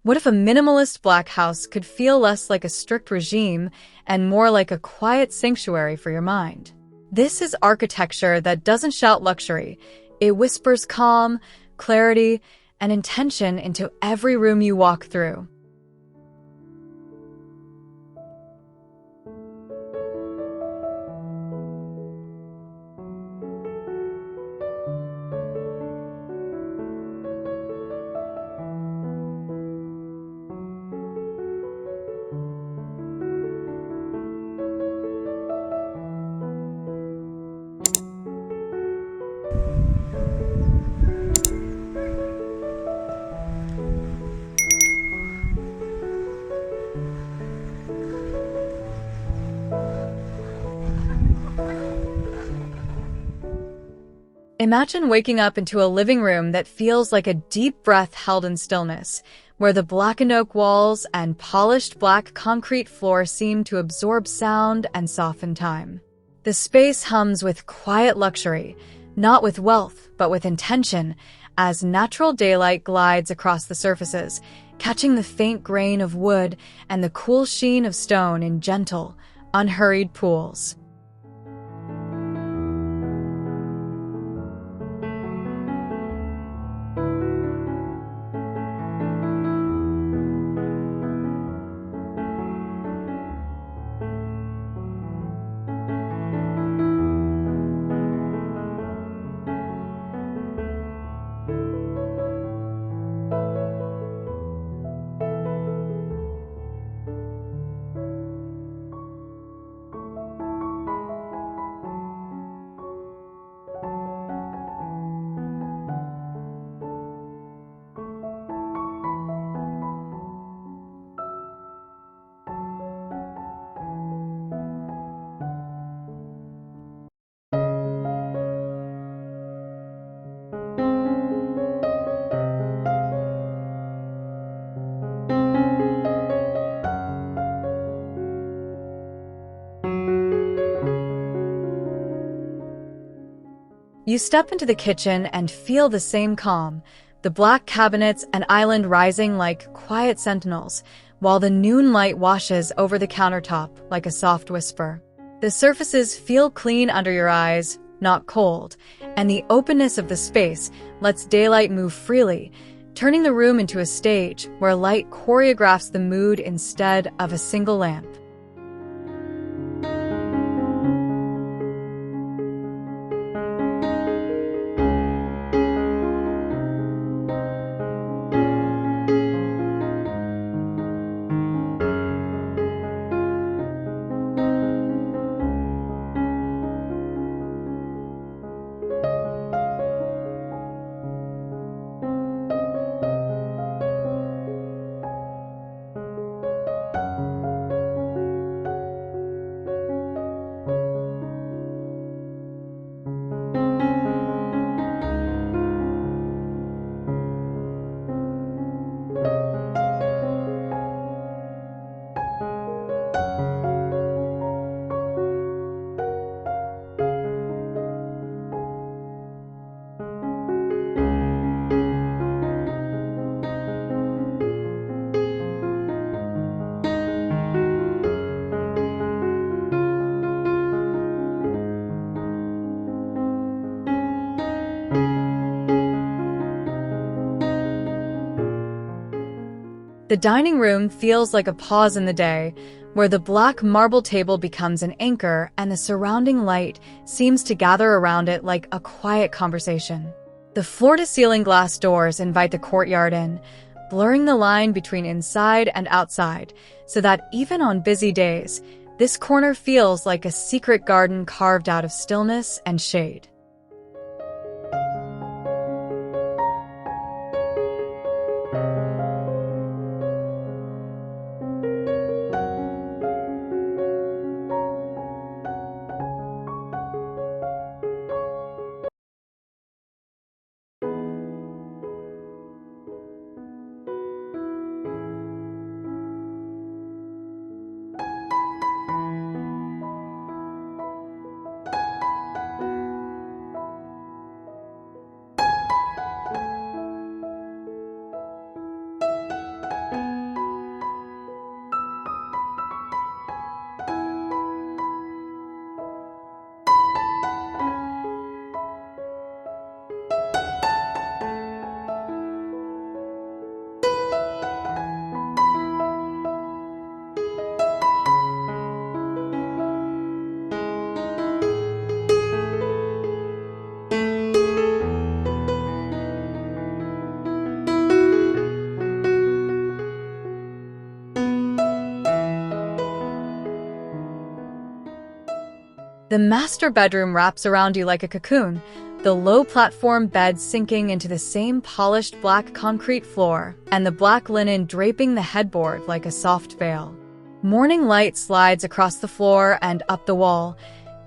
What if a minimalist black house could feel less like a strict regime and more like a quiet sanctuary for your mind? This is architecture that doesn't shout luxury. It whispers calm, clarity, and intention into every room you walk through. Imagine waking up into a living room that feels like a deep breath held in stillness, where the blackened oak walls and polished black concrete floor seem to absorb sound and soften time. The space hums with quiet luxury, not with wealth, but with intention, as natural daylight glides across the surfaces, catching the faint grain of wood and the cool sheen of stone in gentle, unhurried pools. You step into the kitchen and feel the same calm, the black cabinets and island rising like quiet sentinels, while the noon light washes over the countertop like a soft whisper. The surfaces feel clean under your eyes, not cold, and the openness of the space lets daylight move freely, turning the room into a stage where light choreographs the mood instead of a single lamp. The dining room feels like a pause in the day, where the black marble table becomes an anchor and the surrounding light seems to gather around it like a quiet conversation. The floor-to-ceiling glass doors invite the courtyard in, blurring the line between inside and outside, so that even on busy days, this corner feels like a secret garden carved out of stillness and shade. The master bedroom wraps around you like a cocoon, the low platform bed sinking into the same polished black concrete floor, and the black linen draping the headboard like a soft veil. Morning light slides across the floor and up the wall,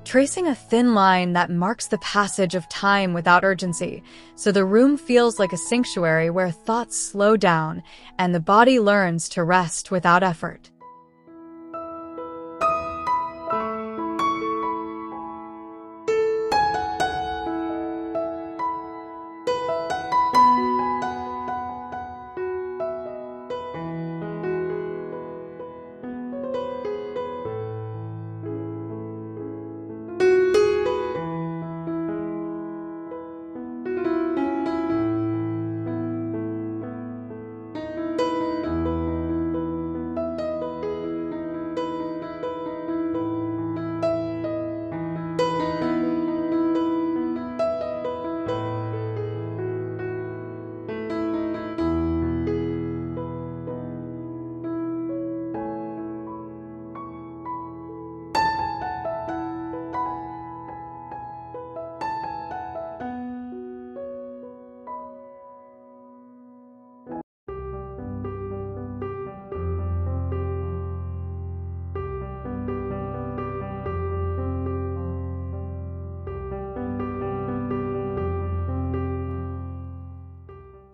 tracing a thin line that marks the passage of time without urgency, so the room feels like a sanctuary where thoughts slow down and the body learns to rest without effort.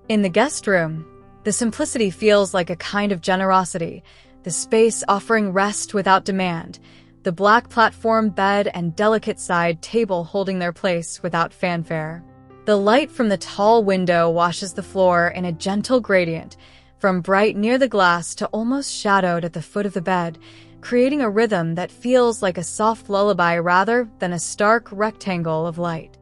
In the guest room, the simplicity feels like a kind of generosity, the space offering rest without demand, the black platform bed and delicate side table holding their place without fanfare. The light from the tall window washes the floor in a gentle gradient, from bright near the glass to almost shadowed at the foot of the bed, creating a rhythm that feels like a soft lullaby rather than a stark rectangle of light.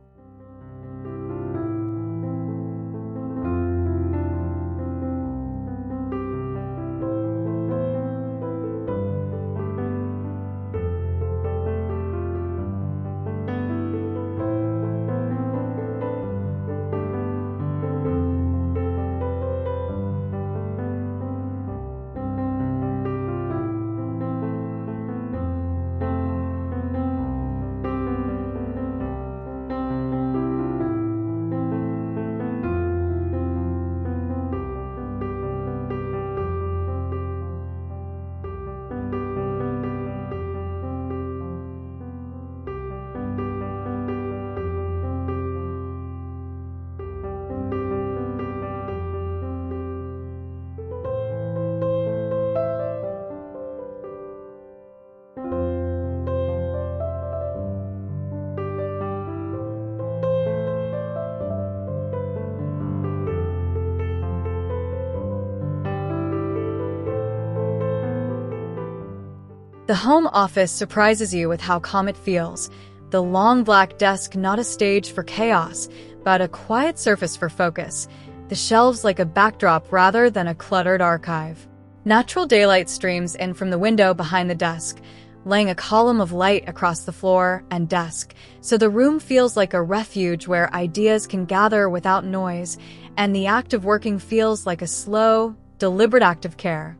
The home office surprises you with how calm it feels. The long black desk not a stage for chaos, but a quiet surface for focus. The shelves like a backdrop rather than a cluttered archive. Natural daylight streams in from the window behind the desk, laying a column of light across the floor and desk, so the room feels like a refuge where ideas can gather without noise, and the act of working feels like a slow, deliberate act of care.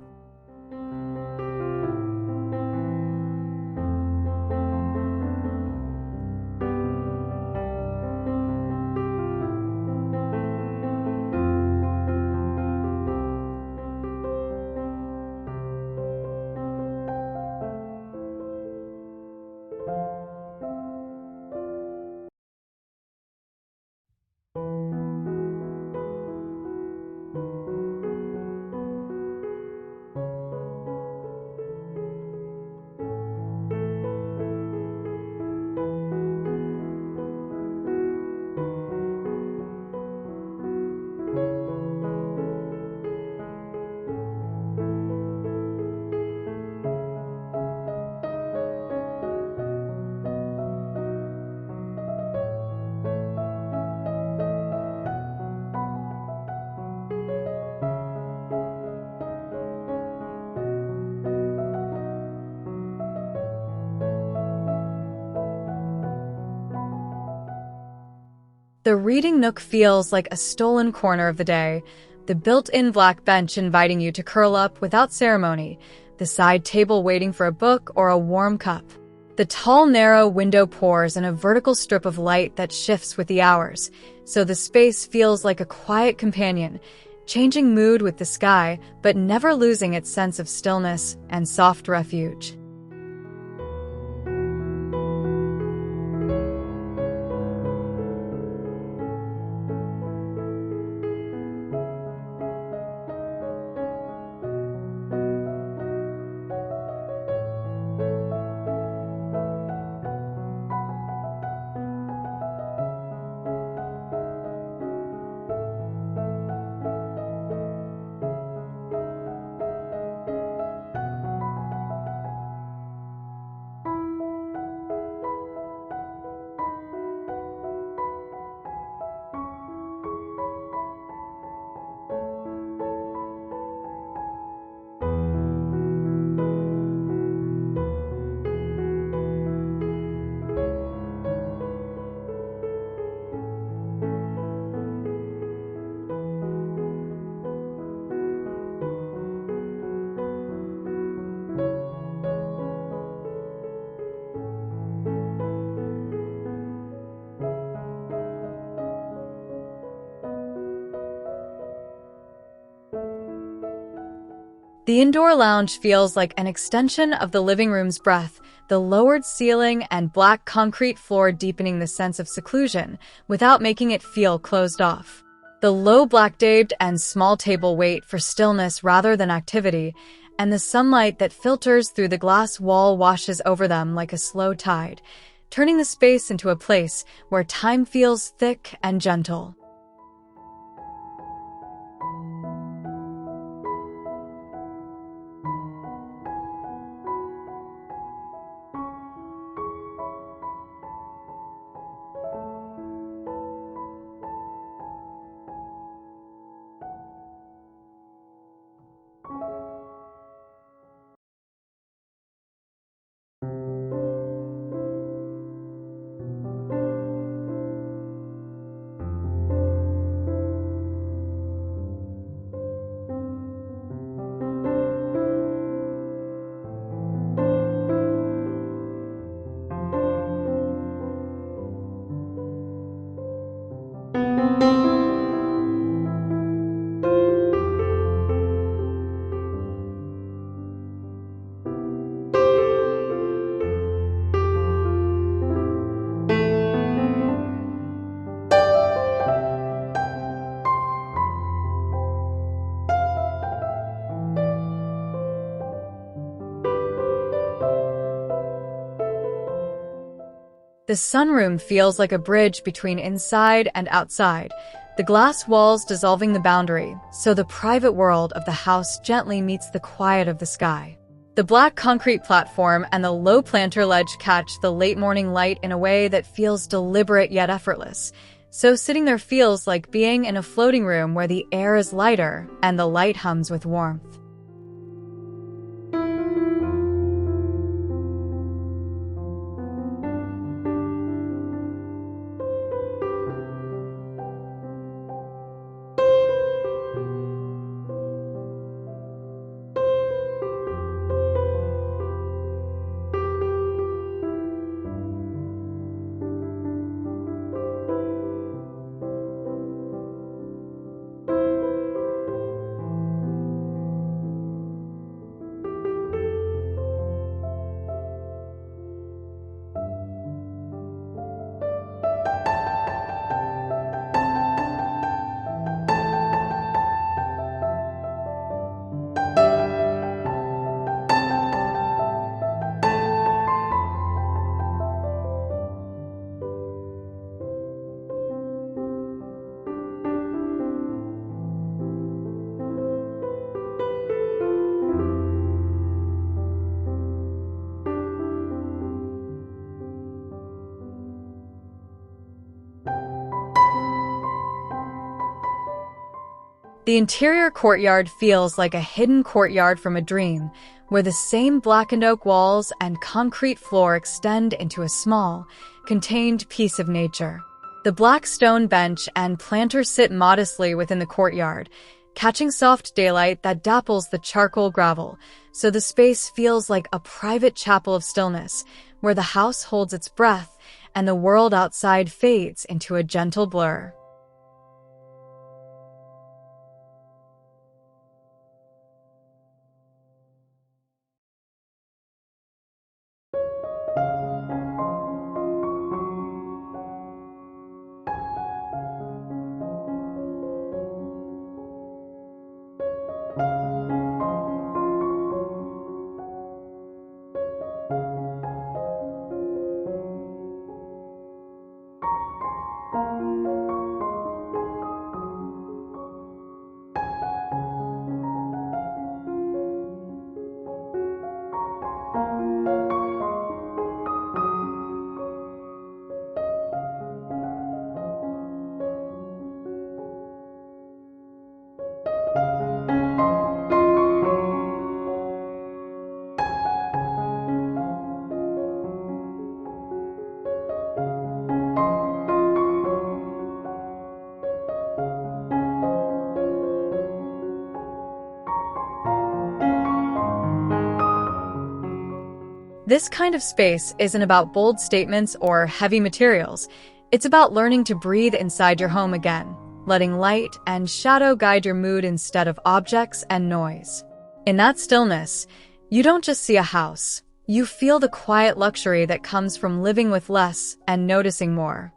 The reading nook feels like a stolen corner of the day, the built-in black bench inviting you to curl up without ceremony, the side table waiting for a book or a warm cup. The tall, narrow window pours in a vertical strip of light that shifts with the hours, so the space feels like a quiet companion, changing mood with the sky, but never losing its sense of stillness and soft refuge. The indoor lounge feels like an extension of the living room's breath, the lowered ceiling and black concrete floor deepening the sense of seclusion without making it feel closed off. The low black daybed and small table wait for stillness rather than activity, and the sunlight that filters through the glass wall washes over them like a slow tide, turning the space into a place where time feels thick and gentle. The sunroom feels like a bridge between inside and outside, the glass walls dissolving the boundary, so the private world of the house gently meets the quiet of the sky. The black concrete platform and the low planter ledge catch the late morning light in a way that feels deliberate yet effortless, so sitting there feels like being in a floating room where the air is lighter and the light hums with warmth. The interior courtyard feels like a hidden courtyard from a dream, where the same blackened oak walls and concrete floor extend into a small, contained piece of nature. The black stone bench and planter sit modestly within the courtyard, catching soft daylight that dapples the charcoal gravel, so the space feels like a private chapel of stillness, where the house holds its breath and the world outside fades into a gentle blur. This kind of space isn't about bold statements or heavy materials. It's about learning to breathe inside your home again, letting light and shadow guide your mood instead of objects and noise. In that stillness, you don't just see a house. You feel the quiet luxury that comes from living with less and noticing more.